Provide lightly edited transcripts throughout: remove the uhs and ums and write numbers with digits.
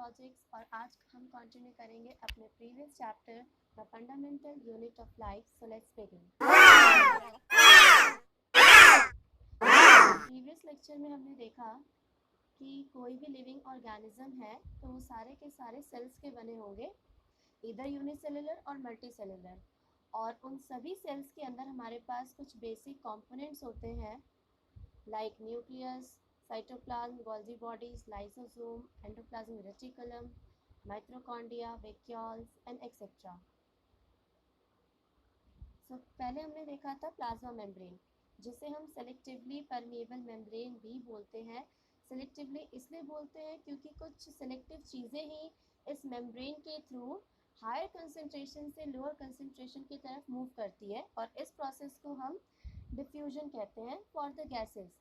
Biologics और आज हम कंटिन्यू करेंगे अपने previous chapter the fundamental unit of life. So let's begin. Previous lecture में हमने देखा कि कोई भी लिविंग ऑर्गेनिज्म है तो वो सारे के सारे सेल्स के बने होंगे, इधर यूनिसेलुलर और मल्टीसेलुलर, और उन सभी सेल्स के अंदर हमारे पास कुछ बेसिक कंपोनेंट्स होते हैं like nucleus, cytoplasm, Golgi bodies, lysosome, endoplasmic reticulum, mitochondria, vacuoles and etcetera. So पहले हमने देखा था प्लाज्मा मेम्ब्रेन, जिसे हम सेलेक्टिवली परमेएबल मेम्ब्रेन भी बोलते हैं। सेलेक्टिवली इसलिए बोलते हैं क्योंकि कुछ सेलेक्टिव चीज़ें ही इस मेम्ब्रेन के थ्रू हायर कंसंट्रेशन से लोअर कंसंट्रेशन की तरफ मूव करती है, और इस प्रोसेस को हम डिफ्यूजन कहते हैं फॉर द गैसेस।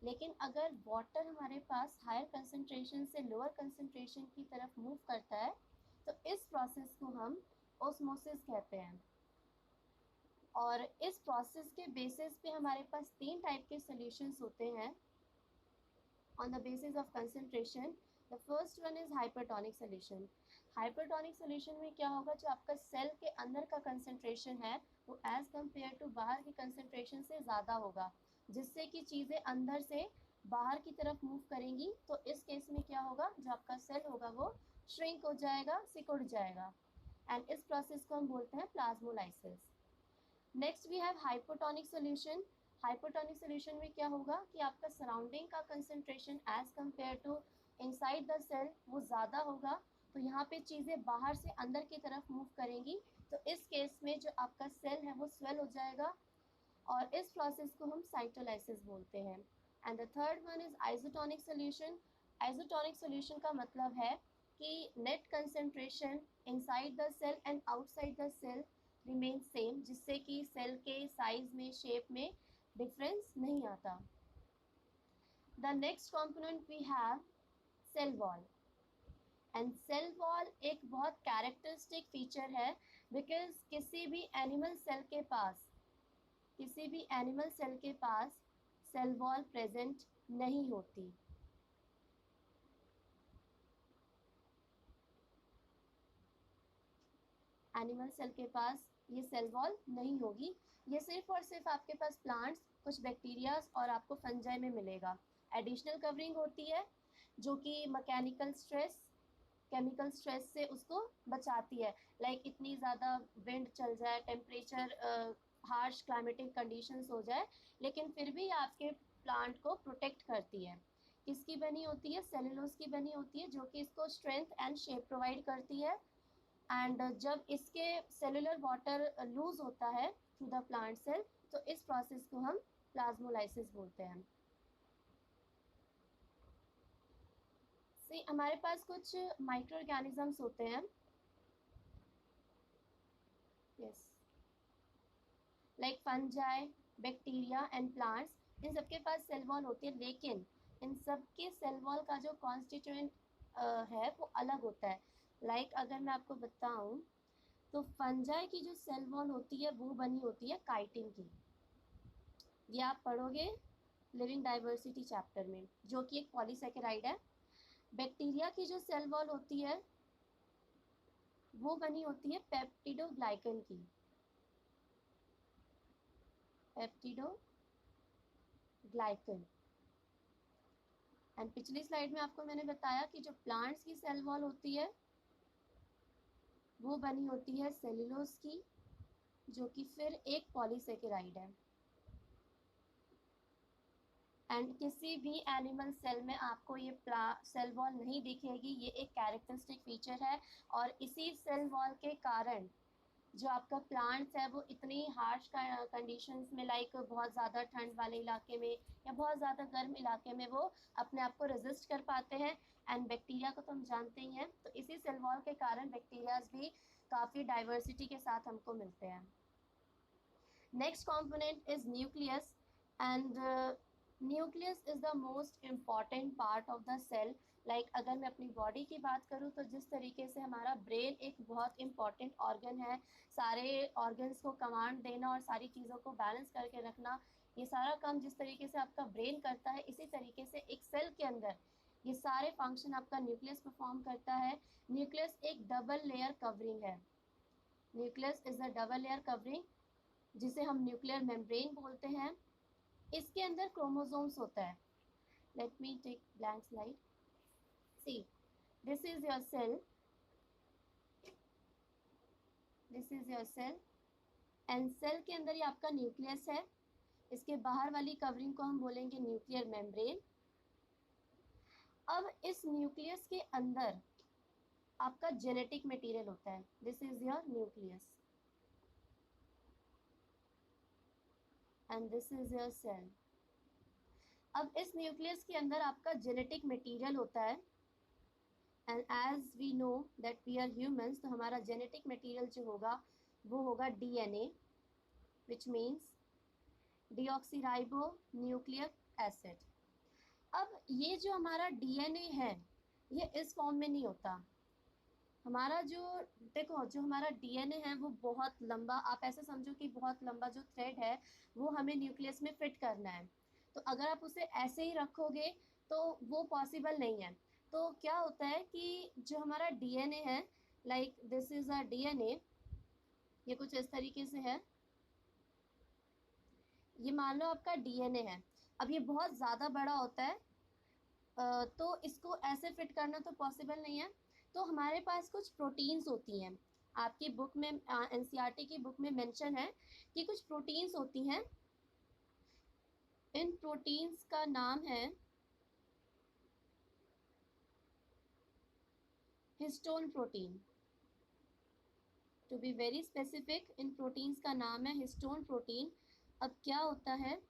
लेकिन अगर वाटर हमारे पास हायर कंसंट्रेशन से लोअर कंसंट्रेशन की तरफ मूव करता है तो इस प्रोसेस को हम ऑस्मोसिस कहते हैं। और इस प्रोसेस के बेसिस पे हमारे पास तीन टाइप के सॉल्यूशंस होते हैं on the basis of concentration. The first one is hypertonic solution. Hypertonic solution में क्या होगा, जो आपका सेल के अंदर का कंसंट्रेशन है वो एज कंपेयर टू बाहर की कंसंट्रेशन से ज़्यादा होगा, जिससे कि चीज़ें अंदर से बाहर की तरफ मूव करेंगी। तो इस केस में क्या होगा, जो आपका सेल होगा वो श्रिंक हो जाएगा, सिकुड़ जाएगा, एंड इस प्रोसेस को हम बोलते हैं plasmolysis. Next we have hypotonic solution. Hypotonic solution में क्या होगा कि आपका सराउंडिंग का concentration as compare to inside the cell वो ज़्यादा होगा, तो यहाँ पे चीज़ें बाहर से अंदर की तरफ मूव करेंगी। तो इस केस में जो आपका सेल है वो स्वेल हो जाएगा, और इस प्रोसेस को हम साइटोलाइसिस बोलते हैं। And the third one is isotonic solution. Isotonic solution का मतलब है कि net concentration inside the cell and outside the cell remain same, जिससे कि सेल के साइज में, शेप में डिफरेंस नहीं आता। The next component we have cell wall. And cell wall एक बहुत कैरेक्टरिस्टिक फीचर है, बिकॉज किसी भी एनिमल सेल के पास सेल वॉल प्रेजेंट नहीं होती। एनिमल सेल के पास ये सेल वॉल नहीं होगी। ये सिर्फ और सिर्फ आपके पास प्लांट्स, कुछ बैक्टीरियाज और आपको फंजाई में मिलेगा। एडिशनल कवरिंग होती है जो कि मैकेनिकल स्ट्रेस, केमिकल स्ट्रेस से उसको बचाती है। लाइक इतनी ज़्यादा विंड चल जाए, टेम्परेचर हार्श क्लाइमेटिक कंडीशंस हो जाए, लेकिन फिर भी आपके प्लांट को प्रोटेक्ट करती है। किसकी बनी होती है, सेलुलोज की बनी होती है, जो कि इसको स्ट्रेंथ एंड शेप प्रोवाइड करती है। एंड जब इसके सेलुलर वाटर लूज होता है थ्रू द प्लांट सेल, तो इस प्रोसेस को हम प्लाज्मोलाइसिस बोलते हैं। हमारे पास कुछ माइक्रो ऑर्गेनिजम्स होते हैं, yes, like fungi, bacteria and plants. इन सबके पास सेल वॉल होती है, लेकिन इन सबके सेल वॉल का जो कॉन्स्टिट्यूएंट है वो अलग होता है। लाइक अगर मैं आपको बताऊं तो फंजाई की जो सेल वॉल होती है वो बनी होती है काइटिन की। ये आप पढ़ोगे लिविंग डाइवर्सिटी चैप्टर में, जो कि एक पॉलीसेकेराइड है। बैक्टीरिया की जो सेल वॉल होती है वो बनी होती है पेप्टिडोग्लाइकन की, पेप्टिडोग्लाइकन। एंड पिछली स्लाइड में आपको मैंने बताया कि जो प्लांट्स की सेल वॉल होती है वो बनी होती है सेलुलोज की, जो कि फिर एक पॉलीसेकेराइड है। एंड किसी भी एनिमल सेल में आपको ये सेल वॉल नहीं दिखेगी, ये एक कैरेक्टरिस्टिक फीचर है। और इसी सेल वॉल के कारण जो आपका प्लांट्स है वो इतनी हार्श कंडीशंस में, लाइक बहुत ज़्यादा ठंड वाले इलाके में या बहुत ज़्यादा गर्म इलाके में, वो अपने आप को रेजिस्ट कर पाते हैं। एंड बैक्टीरिया को तो हम जानते ही हैं, तो इसी सेल वॉल के कारण बैक्टीरियाज भी काफ़ी डाइवर्सिटी के साथ हमको मिलते हैं। Next component is nucleus. And nucleus is the most important part of the cell. Like अगर मैं अपनी बॉडी की बात करूँ तो जिस तरीके से हमारा ब्रेन एक बहुत इम्पॉर्टेंट ऑर्गन है, सारे ऑर्गन्स को कमांड देना और सारी चीज़ों को बैलेंस करके रखना, ये सारा काम जिस तरीके से आपका ब्रेन करता है, इसी तरीके से एक सेल के अंदर ये सारे फंक्शन आपका न्यूक्लियस परफॉर्म करता है। न्यूक्लियस एक डबल लेयर कवरिंग है। Nucleus is a double layer covering, जिसे हम न्यूक्लियर मेम्ब्रेन बोलते हैं। इसके अंदर क्रोमोसोम्स होता है। Let me take blank slide. See, this is your cell, this is your cell, and cell के अंदर ये आपका न्यूक्लियस है। इसके बाहर वाली कवरिंग को हम बोलेंगे न्यूक्लियर मेम्ब्रेन। अब इस न्यूक्लियस के अंदर आपका जेनेटिक मटेरियल होता है। This is your nucleus and this is your cell. अब इस न्यूक्लियस के अंदर आपका जेनेटिक मटेरियल होता है, and as we know that we are humans, तो हमारा जेनेटिक मटेरियल जो होगा वो होगा DNA, which means deoxyribo nucleic acid. अब ये जो हमारा डीएनए है ये इस फॉर्म में नहीं होता। हमारा जो देखो जो हमारा डीएनए है वो बहुत लंबा, आप ऐसे समझो कि बहुत लंबा जो थ्रेड है वो हमें न्यूक्लियस में फिट करना है। तो अगर आप उसे ऐसे ही रखोगे तो वो पॉसिबल नहीं है। तो क्या होता है कि जो हमारा डीएनए है, like this is a DNA, ये कुछ इस तरीके से है। ये मान लो आपका डीएनए है। अब ये बहुत ज़्यादा बड़ा होता है, तो इसको ऐसे फिट करना तो पॉसिबल नहीं है। तो हमारे पास कुछ प्रोटीन्स होती हैं। आपकी बुक में एनसीईआरटी की बुक में मेंशन है कि कुछ प्रोटीन्स होती हैं। इन प्रोटीन्स का नाम है histone protein. To be very specific, इन प्रोटीन्स का नाम है हिस्टोन प्रोटीन। अब क्या होता है,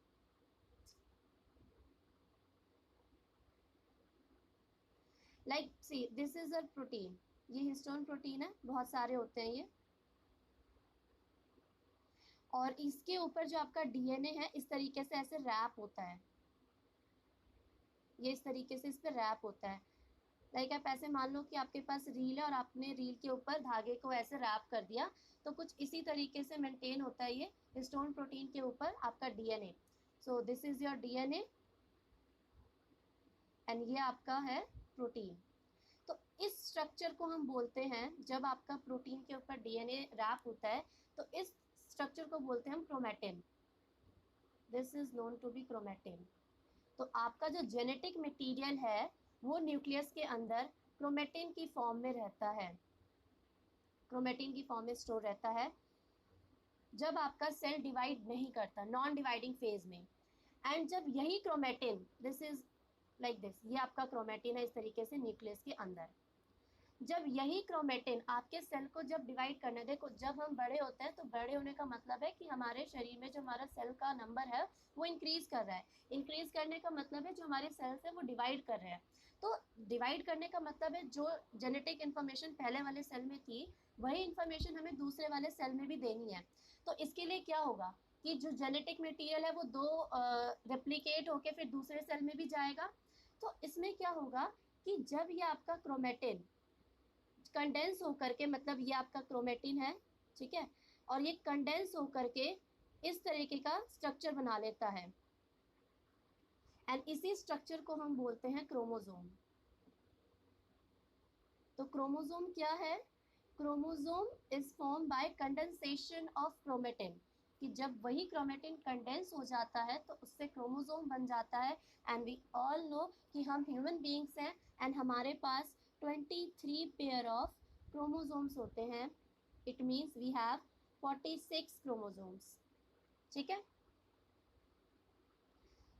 like see this is a protein, ये हिस्टोन प्रोटीन है, बहुत सारे होते हैं ये। और इसके ऊपर जो आपका डीएनए है इस तरीके से ऐसे रैप होता है, ये इस तरीके से इस पर रैप होता है। लाइक आप ऐसे मान लो कि आपके पास रील है और आपने रील के ऊपर धागे को ऐसे रैप कर दिया, तो कुछ इसी तरीके से मेंटेन होता है ये हिस्टोन प्रोटीन के ऊपर आपका DNA. So this is your DNA and ये आपका है प्रोटीन। तो इस स्ट्रक्चर को हम बोलते हैं, जब आपका प्रोटीन के ऊपर डीएनए रैप होता है तो इस स्ट्रक्चर को बोलते हैं हम chromatin. This is known to be chromatin. तो आपका जो जेनेटिक मटेरियल है वो न्यूक्लियस के अंदर क्रोमैटिन की फॉर्म में रहता है, क्रोमैटिन की फॉर्म में स्टोर रहता है जब आपका सेल डिवाइड नहीं करता, नॉन डिवाइडिंग फेज में। एंड जब यही chromatin, this is like this, ये आपका क्रोमैटिन है इस तरीके से न्यूक्लियस के अंदर। जब यही क्रोमैटिन आपके सेल को जब डिवाइड करने, देखो जब हम बड़े होते हैं तो बड़े होने का मतलब है कि हमारे शरीर में जो हमारा सेल का नंबर है वो इंक्रीज कर रहा है। इंक्रीज करने का मतलब है जो हमारे सेल्स है वो डिवाइड कर रहे हैं। तो डिवाइड करने का मतलब है जो जेनेटिक इन्फॉर्मेशन पहले वाले सेल में थी वही इन्फॉर्मेशन हमें दूसरे वाले सेल में भी देनी है। तो इसके लिए क्या होगा कि जो जेनेटिक मटेरियल है वो दो रेप्लिकेट होके फिर दूसरे सेल में भी जाएगा। तो इसमें क्या होगा कि जब ये आपका क्रोमैटिन कंडेंस होकर के, मतलब ये आपका क्रोमैटिन है, ठीक है, और ये कंडेंस होकर के इस तरीके का स्ट्रक्चर बना लेता है एंड इसी स्ट्रक्चर को हम बोलते हैं क्रोमोसोम। तो क्रोमोसोम क्या है? Chromosome is form by condensation of chromatin, कि जब वही क्रोमैटिन कंडेंस हो जाता है तो उससे क्रोमोसोम बन जाता है। एंड वी ऑल नो कि हम ह्यूमन बीइंग्स हैं एंड हमारे पास 23 पेयर ऑफ क्रोमोसोम्स होते हैं। It means we have 46 chromosomes, ठीक है।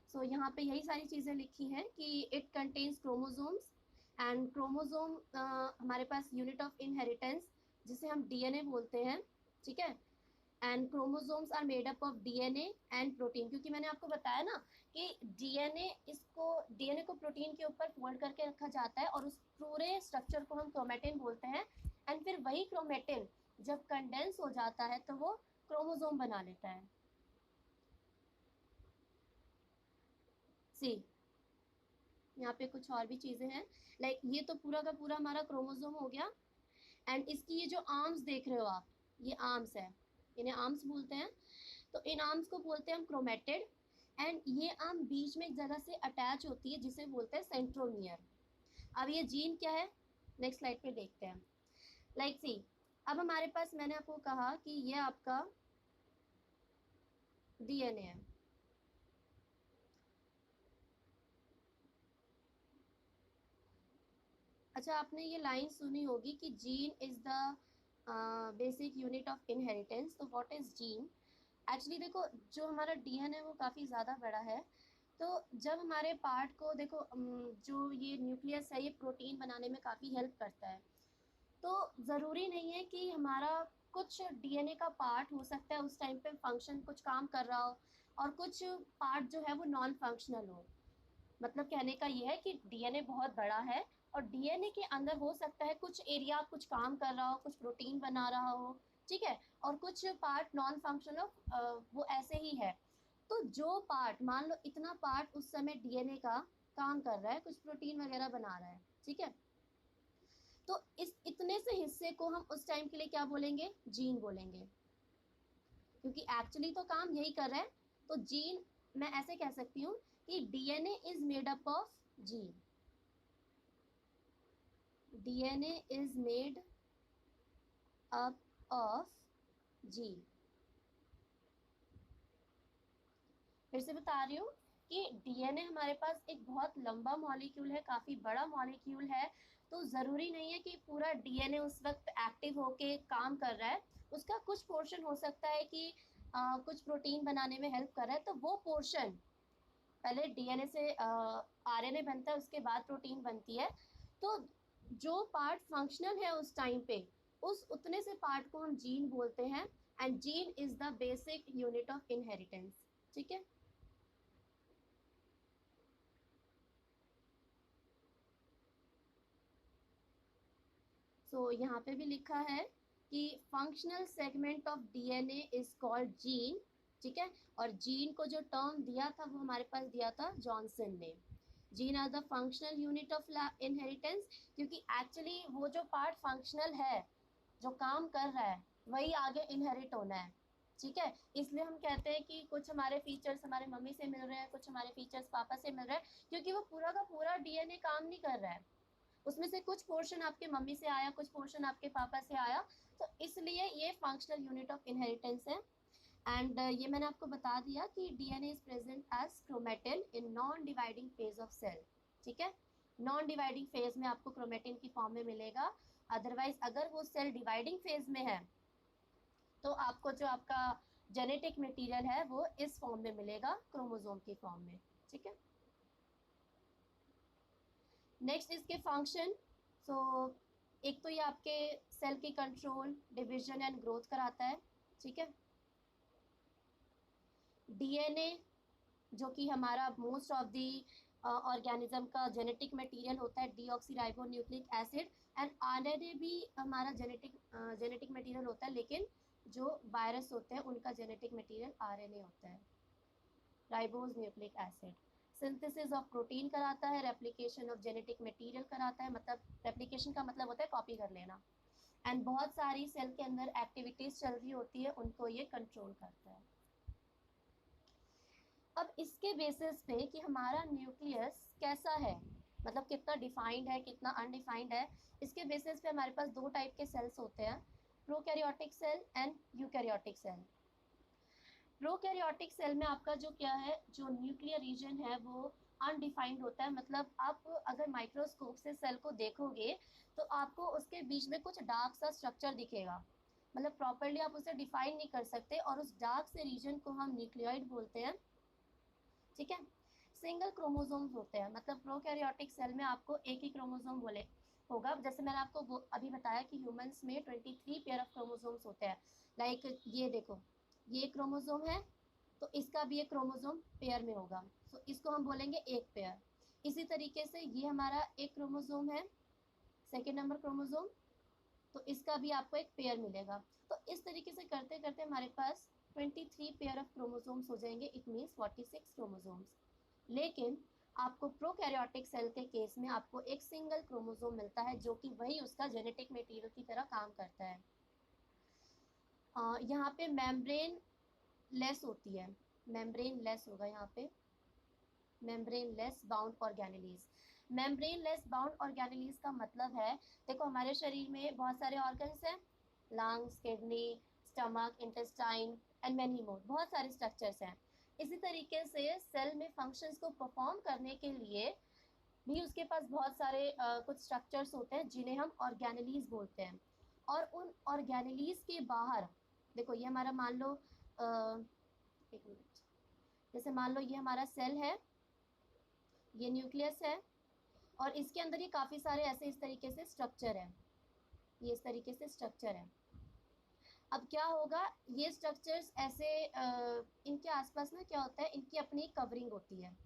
सो यहाँ पे यही सारी चीज़ें लिखी हैं कि it contains chromosomes and chromosome हमारे पास यूनिट ऑफ इनहेरिटेंस जिसे हम डीएनए बोलते हैं, ठीक है। And chromosomes are made up of DNA and protein, क्योंकि मैंने आपको बताया ना कि डीएनए को प्रोटीन के ऊपर फोल्ड करके रखा जाता है और उस पूरे स्ट्रक्चर को हम क्रोमैटिन बोलते हैं। एंड फिर वही क्रोमैटिन जब कंडेंस हो जाता है तो वो क्रोमोसोम बना लेता है। सी, यहाँ पे कुछ और भी चीज़ें हैं, लाइक ये तो पूरा का पूरा हमारा क्रोमोसोम हो गया। एंड इसकी ये जो आर्म्स देख रहे हो आप, ये आर्म्स है, इन्हें आर्म्स बोलते हैं। तो इन आर्म्स को बोलते हैं हम क्रोमेटिड। एंड ये आर्म बीच में एक जगह से अटैच होती है जिसे बोलते हैं सेंट्रोमियर। अब ये जीन क्या है, नेक्स्ट स्लाइड पे देखते हैं। लाइक सी, अब हमारे पास मैंने आपको कहा कि ये आपका डीएनए है। अच्छा, आपने ये लाइन सुनी होगी कि gene is the basic unit of inheritance. तो व्हाट इज जीन? एक्चुअली देखो, जो हमारा डीएनए वो काफ़ी ज़्यादा बड़ा है। तो जब हमारे पार्ट को देखो, जो ये न्यूक्लियस है ये प्रोटीन बनाने में काफ़ी हेल्प करता है। तो ज़रूरी नहीं है कि हमारा कुछ डीएनए का पार्ट हो सकता है उस टाइम पे फंक्शन कुछ काम कर रहा हो, और कुछ पार्ट जो है वो नॉन फंक्शनल हो। मतलब कहने का ये है कि डीएनए बहुत बड़ा है, और डीएनए के अंदर हो सकता है कुछ एरिया कुछ काम कर रहा हो, कुछ प्रोटीन बना रहा हो, ठीक है, और कुछ पार्ट नॉन फंक्शनल वो ऐसे ही है। तो जो पार्ट, मान लो इतना पार्ट उस समय डीएनए का काम कर रहा है, कुछ प्रोटीन वगैरह बना रहा है, ठीक है, तो इस इतने से हिस्से को हम उस टाइम के लिए क्या बोलेंगे? जीन बोलेंगे, क्योंकि एक्चुअली तो काम यही कर रहा है। तो जीन, मैं ऐसे कह सकती हूँ कि DNA is made up of gene. DNA is made up of gene. फिर से बता रही हूँ कि डीएनए हमारे पास एक बहुत लंबा मॉलिक्यूल है, काफ़ी बड़ा मॉलिक्यूल है। तो ज़रूरी नहीं है कि पूरा डीएनए उस वक्त एक्टिव होके काम कर रहा है। उसका कुछ पोर्शन हो सकता है कि कुछ प्रोटीन बनाने में हेल्प कर रहा है, तो वो पोर्शन, पहले डीएनए से आरएनए बनता है, उसके बाद प्रोटीन बनती है। तो जो पार्ट फंक्शनल है उस टाइम पे, उस उतने से पार्ट को हम जीन बोलते हैं। And gene is the basic unit of inheritance, ठीक है। यहाँ पे भी लिखा है कि functional segment of DNA is called gene, ठीक है। और जीन को जो टर्म दिया था वो हमारे पास दिया था जॉनसन ने। Gene are the functional unit of inheritance, क्योंकि एक्चुअली वो जो पार्ट फंक्शनल है, जो काम कर रहा है, वही आगे इनहेरिट होना है, ठीक है। इसलिए हम कहते हैं कि कुछ हमारे फीचर्स हमारे मम्मी से मिल रहे हैं, कुछ हमारे फीचर्स पापा से मिल रहे हैं, क्योंकि वो पूरा का पूरा डीएनए काम नहीं कर रहा है। उसमें से कुछ पोर्शन आपके मम्मी से आया, कुछ पोर्शन आपके पापा से आया। तो इसलिए ये फंक्शनल यूनिट ऑफ इनहेरिटेंस है। एंड ये मैंने आपको बता दिया कि DNA is present as chromatin in non dividing phase of cell, ठीक है। नॉन डिवाइडिंग फेज में आपको क्रोमेटिन की फॉर्म में मिलेगा। अदरवाइज अगर वो सेल डिवाइडिंग फेज में है, तो आपको जो आपका जेनेटिक मटेरियल है वो इस फॉर्म में मिलेगा, क्रोमोसोम की फॉर्म में, ठीक है। नेक्स्ट इसके फंक्शन। सो एक तो ये आपके सेल की कंट्रोल, डिवीजन एंड ग्रोथ कराता है, ठीक है। डीएनए जो कि हमारा मोस्ट ऑफ दी ऑर्गेनिज्म का जेनेटिक मटेरियल होता है, deoxyribo nucleic acid. And RNA भी हमारा जेनेटिक मटेरियल होता है, लेकिन जो वायरस होते हैं उनका जेनेटिक मटेरियल आरएनए होता है, ribose nucleic acid. Synthesis of protein कराता है, रेप्लिकेशन ऑफ जेनेटिक मटेरियल कराता है, मतलब रेप्लिकेशन का मतलब होता है कॉपी कर लेना। एंड बहुत सारी सेल के अंदर एक्टिविटीज चल रही होती है, उनको ये कंट्रोल करता है। अब इसके बेसिस पे कि हमारा न्यूक्लियस कैसा है, मतलब कितना डिफाइंड है कितना अनडिफाइंड है, इसके बेसिस पे हमारे पास दो टाइप के सेल्स होते हैं, prokaryotic cell and eukaryotic cell. Prokaryotic cell में आपका जो क्या है, जो न्यूक्लियर रीजन है वो अनडिफाइंड होता है। मतलब आप अगर माइक्रोस्कोप से सेल को देखोगे तो आपको उसके बीच में कुछ डार्क सा स्ट्रक्चर दिखेगा, मतलब प्रॉपरली आप उसे डिफाइन नहीं कर सकते, और उस डार्क से रीजन को हम न्यूक्लियोइड बोलते हैं, ठीक है। सिंगल क्रोमोसोम्स होते हैं, मतलब प्रोकैरियोटिक सेल में आपको एक ही क्रोमोसोम बोले होगा। जैसे मैंने आपको अभी बताया कि ह्यूमंस में 23 पेयर ऑफ क्रोमोसोम्स होते हैं। लाइक ये देखो, ये क्रोमोसोम है, तो इसका भी एक क्रोमोसोम पेयर में होगा, तो इसको हम बोलेंगे एक पेयर। इसी तरीके से ये हमारा एक क्रोमोसोम है, सेकेंड नंबर क्रोमोसोम, तो इसका भी आपको एक पेयर मिलेगा। तो इस तरीके से करते करते हमारे पास 23 पेयर ऑफ क्रोमोसोम्स हो जाएंगे, इट मीन्स 46 क्रोमोसोम्स। लेकिन आपको प्रोकैरियोटिक सेल के केस में आपको एक सिंगल क्रोमोसोम मिलता है, जो कि वही उसका जेनेटिक मटेरियल की तरह काम करता है। यहाँ पे मेम्ब्रेन लेस होती है, मेम्ब्रेन लेस होगा यहाँ पे, membrane less bound organelles. Membrane less bound organelles का मतलब है, देखो हमारे शरीर में बहुत सारे ऑर्गन्स हैं, lungs, kidney, stomach, intestine and many more, बहुत सारे स्ट्रक्चर्स हैं। इसी तरीके से सेल में फंक्शंस को परफॉर्म करने के लिए भी उसके पास बहुत सारे कुछ स्ट्रक्चर्स होते हैं जिन्हें हम ऑर्गेनेलीज बोलते हैं। और उन ऑर्गेनेलीज के बाहर देखो, ये हमारा मान लो एक मिनट, जैसे मान लो ये हमारा सेल है, ये न्यूक्लियस है, और इसके अंदर ये काफ़ी सारे ऐसे इस तरीके से स्ट्रक्चर है, ये इस तरीके से स्ट्रक्चर है। अब क्या होगा, ये स्ट्रक्चर्स ऐसे इनके आसपास ना क्या होता है, इनकी अपनी कवरिंग होती है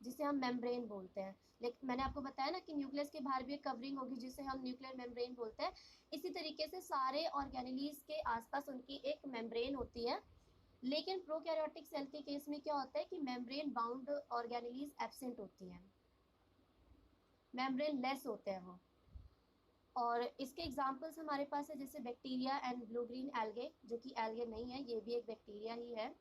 जिसे हम मेम्ब्रेन बोलते हैं। लेकिन मैंने आपको बताया ना कि न्यूक्लियस के बाहर भी एक कवरिंग होगी जिसे हम न्यूक्लियर मेम्ब्रेन बोलते हैं। इसी तरीके से सारे ऑर्गेनेलीज के आसपास उनकी एक मेम्ब्रेन होती है। लेकिन प्रोकैरियोटिक सेल के केस में क्या होता है कि मेम्ब्रेन बाउंड ऑर्गेनेलीज एब्सेंट होती हैं, मेम्ब्रेन लेस होते हैं वो। और इसके एग्जांपल्स हमारे पास है जैसे bacteria and blue green algae, जो कि एल्गे नहीं है, ये भी एक बैक्टीरिया ही है।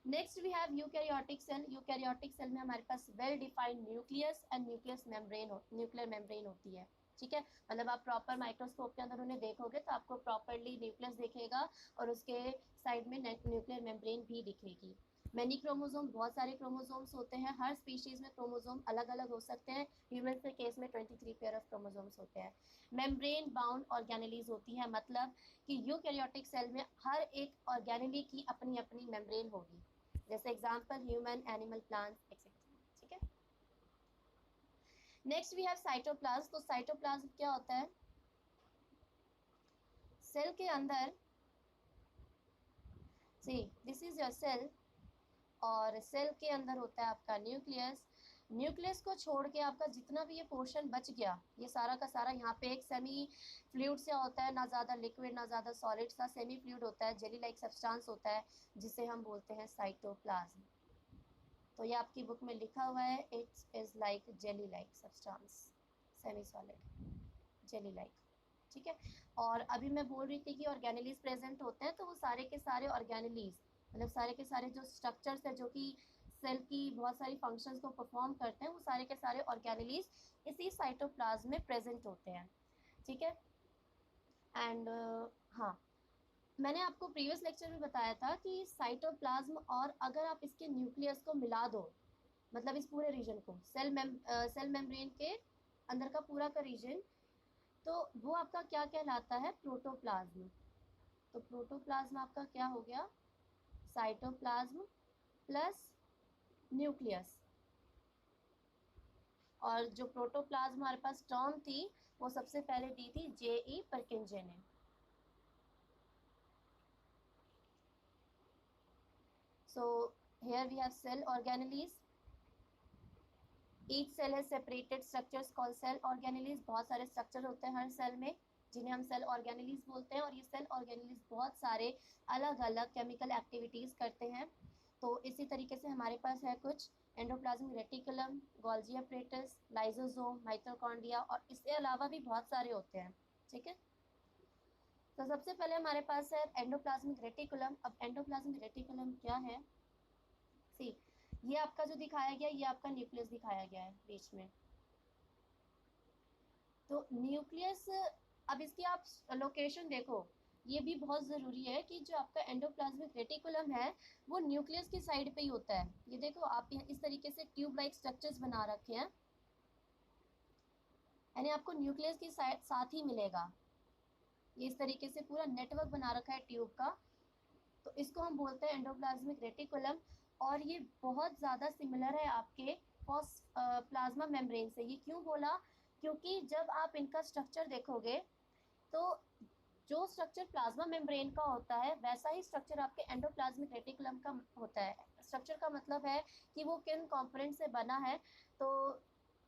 Next we have eukaryotic cell. Eukaryotic cell में हमारे पास well defined nucleus and nuclear membrane होती है। ठीक है, मतलब आप प्रॉपर माइक्रोस्कोप के अंदर उन्हें देखोगे तो आपको प्रॉपरली न्यूक्लियस दिखेगा और उसके साइड में न्यूक्लियर मेम्ब्रेन भी दिखेगी। मैनी क्रोमोसोम, बहुत सारे क्रोमोसोम्स होते हैं, हर स्पीशीज में क्रोमोसोम अलग अलग हो सकते हैं। ह्यूमन के केस में 23 पेयर ऑफ क्रोमोसोम्स होते हैं। मेम्ब्रेन बाउंड ऑर्गेनेलीज होती है, मतलब कि यूकैरियोटिक सेल में हर एक ऑर्गेनेली की अपनी अपनी मेम्ब्रेन होगी, जैसे example human, animal, plants etcetera. ठीक है, नेक्स्ट वी हैव साइटोप्लाज्म। तो साइटोप्लाज्म क्या होता है, सेल के अंदर, see this is your cell, और सेल के अंदर होता है आपका न्यूक्लियस। न्यूक्लियस को छोड़ के आपका जितना भी ये पोर्शन बच गया, ये सारा का सारा यहाँ पे एक सेमी फ्लूइड से होता है, ना ज़्यादा लिक्विड ना ज़्यादा सॉलिड सा सेमी फ्लूइड होता है, जेली लाइक सब्सटेंस होता है, जिसे हम बोलते हैं साइटोप्लाज्म। तो ये आपकी बुक में लिखा हुआ है, it's is like jelly like substance, semi solid, jelly like. ठीक है, और अभी मैं बोल रही थी कि ऑर्गेनेलीज प्रेजेंट होते हैं, तो वो सारे के सारे ऑर्गेनेलीज, मतलब सारे के सारे जो स्ट्रक्चर्स है जो कि सेल की बहुत सारी फंक्शंस को परफॉर्म करते हैं, वो सारे के सारे ऑर्गेनेलीज इसी साइटोप्लाज्म में प्रेजेंट होते हैं। ठीक है, एंड हाँ, मैंने आपको प्रीवियस लेक्चर में बताया था कि साइटोप्लाज्म और अगर आप इसके न्यूक्लियस को मिला दो, मतलब इस पूरे रीजन को, सेल मेम्ब्रेन के अंदर का पूरा का रीजन, तो वो आपका क्या कहलाता है, प्रोटोप्लाज्म। तो प्रोटोप्लाज्म आपका क्या हो गया, साइटोप्लाज्म प्लस न्यूक्लियस। और जो प्रोटोप्लाज्म हमारे पास टर्म थी वो सबसे पहले दी थी J.E. परकिंजे ने। So here we have cell organelles. Each cell has separated structures called cell organelles. बहुत सारे स्ट्रक्चर होते हैं हर सेल में जिन्हें हम सेल ऑर्गेनेलीज बोलते हैं, और ये सेल ऑर्गेनेलीज बहुत सारे अलग अलग केमिकल एक्टिविटीज़ करते हैं। तो इसी तरीके से हमारे पास है कुछ endoplasmic reticulum, Golgi apparatus, lysosome, mitochondria, और इसके अलावा भी बहुत सारे होते हैं। ठीक है, तो सबसे पहले हमारे पास है एंडोप्लाज्मिक रेटिकुलम। अब एंडोप्लाज्मिक रेटिकुलम क्या है, सी ये आपका जो दिखाया गया, ये आपका न्यूक्लियस दिखाया गया है बीच में। तो न्यूक्लियस, अब इसकी आप लोकेशन देखो, ये भी बहुत ज़रूरी है कि जो आपका एंडोप्लाज्मिक रेटिकुलम है वो न्यूक्लियस की साइड पे ही होता है। ये देखो आप इस तरीके से ट्यूब लाइक स्ट्रक्चर्स बना रखे हैं, यानी आपको न्यूक्लियस की साथ ही मिलेगा। ये इस तरीके से पूरा नेटवर्क बना रखा है ट्यूब का, तो इसको हम बोलते हैं एंडोप्लाज्मिक रेटिकुलम। और ये बहुत ज़्यादा सिमिलर है आपके प्लाज्मा मेम्ब्रेन से। ये क्यों बोला, क्योंकि जब आप इनका स्ट्रक्चर देखोगे तो जो स्ट्रक्चर प्लाज्मा मेम्ब्रेन का होता है वैसा ही स्ट्रक्चर आपके एंडोप्लाज्मिक रेटिकुलम का होता है। स्ट्रक्चर का मतलब है कि वो किन कंपोनेंट से बना है। तो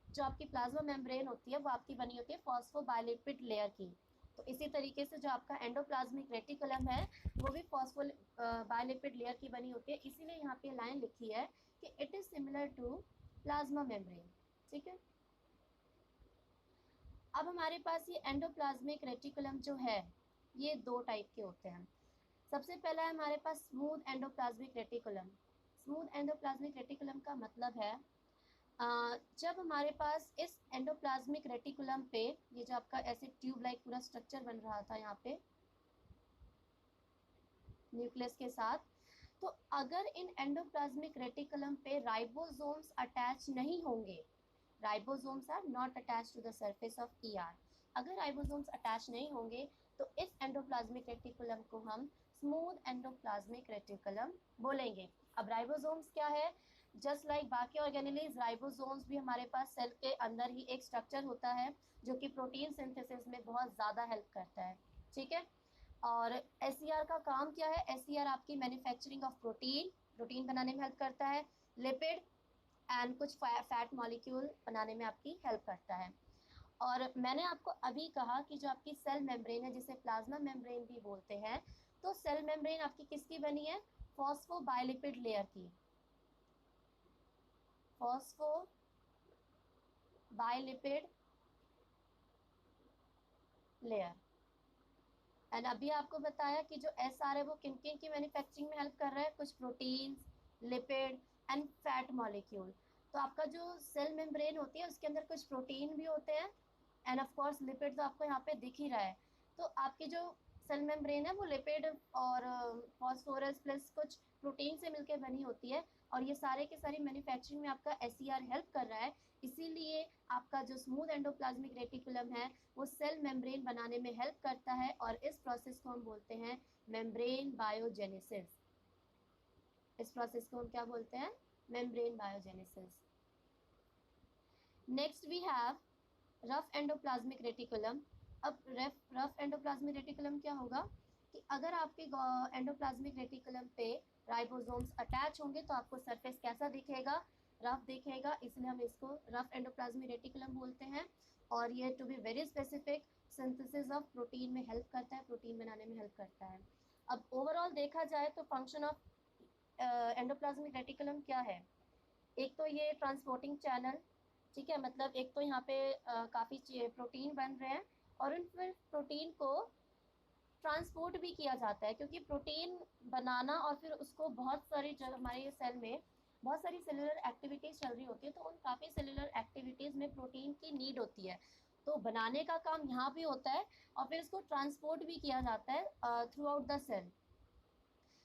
जो आपकी प्लाज्मा मेम्ब्रेन होती है वो आपकी बनी होती है फॉस्फोबायलिपिड लेयर की। तो इसी तरीके से जो आपका एंडोप्लाज्मिक रेटिकुलम है वो भी फॉस्फोबायलिपिड लेयर की बनी होती है। इसीलिए यहाँ पे लाइन लिखी है कि it is similar to plasma membrane. ठीक है, अब हमारे पास ये एंडोप्लाज्मिक रेटिकुलम जो है ये दो टाइप के होते हैं। सबसे पहला है हमारे पास smooth endoplasmic reticulum. Smooth endoplasmic reticulum का मतलब है जब हमारे पास इस एंडोप्लाज्मिक रेटिकुलम पे ये जो आपका ऐसे ट्यूब लाइक पूरा स्ट्रक्चर बन रहा था यहाँ पे न्यूक्लियस के साथ, तो अगर इन एंडोप्लाज्मिक रेटिकुलम पे राइबोसोम्स अटैच नहीं होंगे, ribosomes are not attach to the surface of ER, अगर राइबोसोम्स अटैच नहीं होंगे तो इस एंडोप्लाज्मिक रेटिकुलम को हम स्मूथ एंडोप्लाज्मिक रेटिकुलम बोलेंगे। अब राइबोसोम्स क्या है? जस्ट लाइक बाकी ऑर्गेनेलीज, राइबोसोम्स भी हमारे पास सेल के अंदर ही एक स्ट्रक्चर होता है जो कि प्रोटीन सिंथेसिस में बहुत ज़्यादा हेल्प करता है, ठीक है। और एसईआर का काम क्या है? एसईआर आपकी मैन्युफैक्चरिंग ऑफ प्रोटीन, प्रोटीन बनाने में हेल्प करता है, लिपिड एंड कुछ फैट मॉलिक्यूल बनाने में आपकी हेल्प करता है। और मैंने आपको अभी कहा कि जो आपकी सेल मेम्ब्रेन है जिसे प्लाज्मा मेम्ब्रेन भी बोलते हैं, तो सेल मेम्ब्रेन आपकी किसकी बनी है? फॉस्फोबाइलिपिड लेयर की, फॉस्फोबाइलिपिड लेयर। एंड अभी आपको बताया कि जो एसआर है वो किन किन की मैन्युफैक्चरिंग में हेल्प कर रहा है? कुछ proteins, lipid and fat molecule. तो आपका जो सेल मेम्ब्रेन होती है उसके अंदर कुछ प्रोटीन भी होते हैं एंड ऑफ कोर्स लिपिड तो आपको यहाँ पे दिख ही रहा है। तो आपकी जो सेल मेम्ब्रेन है वो लिपिड और फॉस्फोरस प्लस कुछ प्रोटीन से मिलकर बनी होती है, और ये सारे के सारी मैन्युफैक्चरिंग में आपका एसईआर हेल्प कर रहा है। इसीलिए आपका जो स्मूथ एंडोप्लाज्मिक रेटिकुलम है वो सेल मेम्ब्रेन बनाने में हेल्प करता है, और इस प्रोसेस को हम बोलते हैं मेम्ब्रेन बायोजेनेसिस। इस प्रोसेस को हम क्या बोलते हैं? Membrane biogenesis. Next we have rough endoplasmic reticulum. अब रफ एंडोप्लाज्मिक रेटिकुलम क्या होगा कि अगर आपके एंडोप्लाज्मिक रेटिकुलम पे राइबोसोम्स अटैच होंगे तो आपको सरफेस कैसा दिखेगा? रफ दिखेगा, इसलिए हम इसको रफ एंडोप्लाज्मिक रेटिकुलम बोलते हैं। और ये to be very specific synthesis of protein में हेल्प करता है, प्रोटीन बनाने में हेल्प करता है। अब ओवरऑल देखा जाए तो फंक्शन ऑफ एंडोप्लाज्मिक रेटिकुलम क्या है? एक तो ये ट्रांसपोर्टिंग चैनल, ठीक है, मतलब एक तो यहाँ पे काफ़ी प्रोटीन बन रहे हैं और उन फिर प्रोटीन को ट्रांसपोर्ट भी किया जाता है, क्योंकि प्रोटीन बनाना और फिर उसको बहुत सारी जो हमारे सेल में बहुत सारी सेलुलर एक्टिविटीज़ चल रही होती है, तो उन काफ़ी सेलुलर एक्टिविटीज़ में प्रोटीन की नीड होती है। तो बनाने का काम यहाँ भी होता है और फिर इसको ट्रांसपोर्ट भी किया जाता है थ्रू आउट द सेल।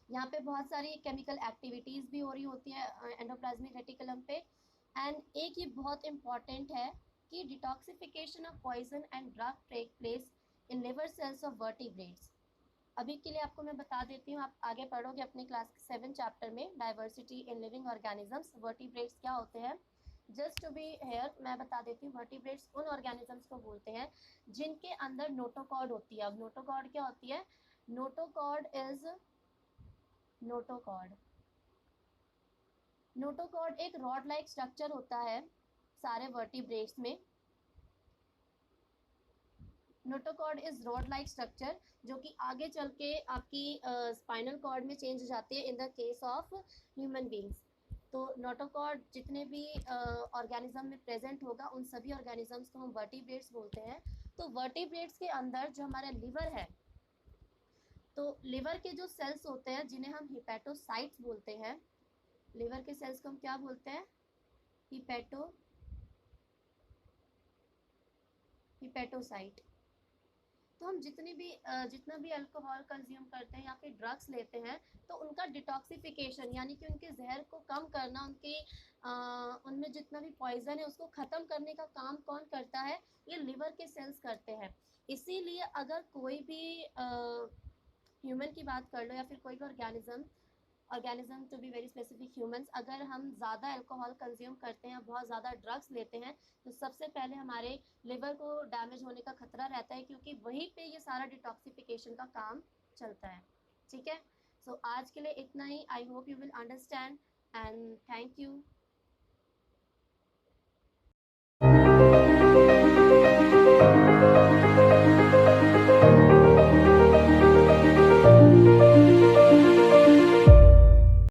यहाँ पे बहुत सारी केमिकल एक्टिविटीज़ भी हो रही होती है एंडोप्लाज्मिक रेटिकुलम पे। एंड एक ये बहुत इम्पॉर्टेंट है कि detoxification of poison and drug take place in liver cells of vertebrates. अभी के लिए आपको मैं बता देती हूँ, आप आगे पढ़ोगे अपने क्लास 7 चैप्टर में diversity in living organisms, vertebrates क्या होते हैं। जस्ट टू बी हेयर मैं बता देती हूँ, वर्टिब्रेट्स उन ऑर्गेनिजम्स को बोलते हैं जिनके अंदर नोटोकॉर्ड होती है। अब नोटोकॉर्ड क्या होती है? नोटोकॉर्ड इज नोटोकॉर्ड नोटोकॉर्ड एक रॉड लाइक स्ट्रक्चर होता है सारे वर्टिब्रेट्स में। Notochord is rod like structure जो कि आगे चल के आपकी स्पाइनल कॉर्ड में चेंज हो जाती है in the case of human beings. तो नोटोकॉर्ड जितने भी ऑर्गेनिज्म में प्रेजेंट होगा उन सभी ऑर्गेनिजम्स को हम वर्टिब्रेट्स बोलते हैं। तो वर्टिब्रेट्स के अंदर जो हमारा लिवर है, तो लिवर के जो सेल्स होते हैं जिन्हें हम हिपैटोसाइट्स बोलते हैं, लिवर के सेल्स को हम क्या बोलते हैं? हिपैटोसाइट। तो हम जितना भी अल्कोहल कंज्यूम करते हैं या फिर ड्रग्स लेते हैं तो उनका डिटॉक्सिफिकेशन यानी कि उनके जहर को कम करना, उनमें जितना भी पॉइजन है उसको ख़त्म करने का काम कौन करता है? ये लिवर के सेल्स करते हैं। इसीलिए अगर कोई भी ह्यूमन की बात कर लो या फिर कोई भी organism to be very specific humans, अगर हम ज़्यादा अल्कोहल कंज्यूम करते हैं, बहुत ज़्यादा ड्रग्स लेते हैं, तो सबसे पहले हमारे लिवर को डैमेज होने का खतरा रहता है, क्योंकि वहीं पे ये सारा डिटॉक्सिफिकेशन का काम चलता है। ठीक है, सो आज के लिए इतना ही। I hope you will understand and thank you.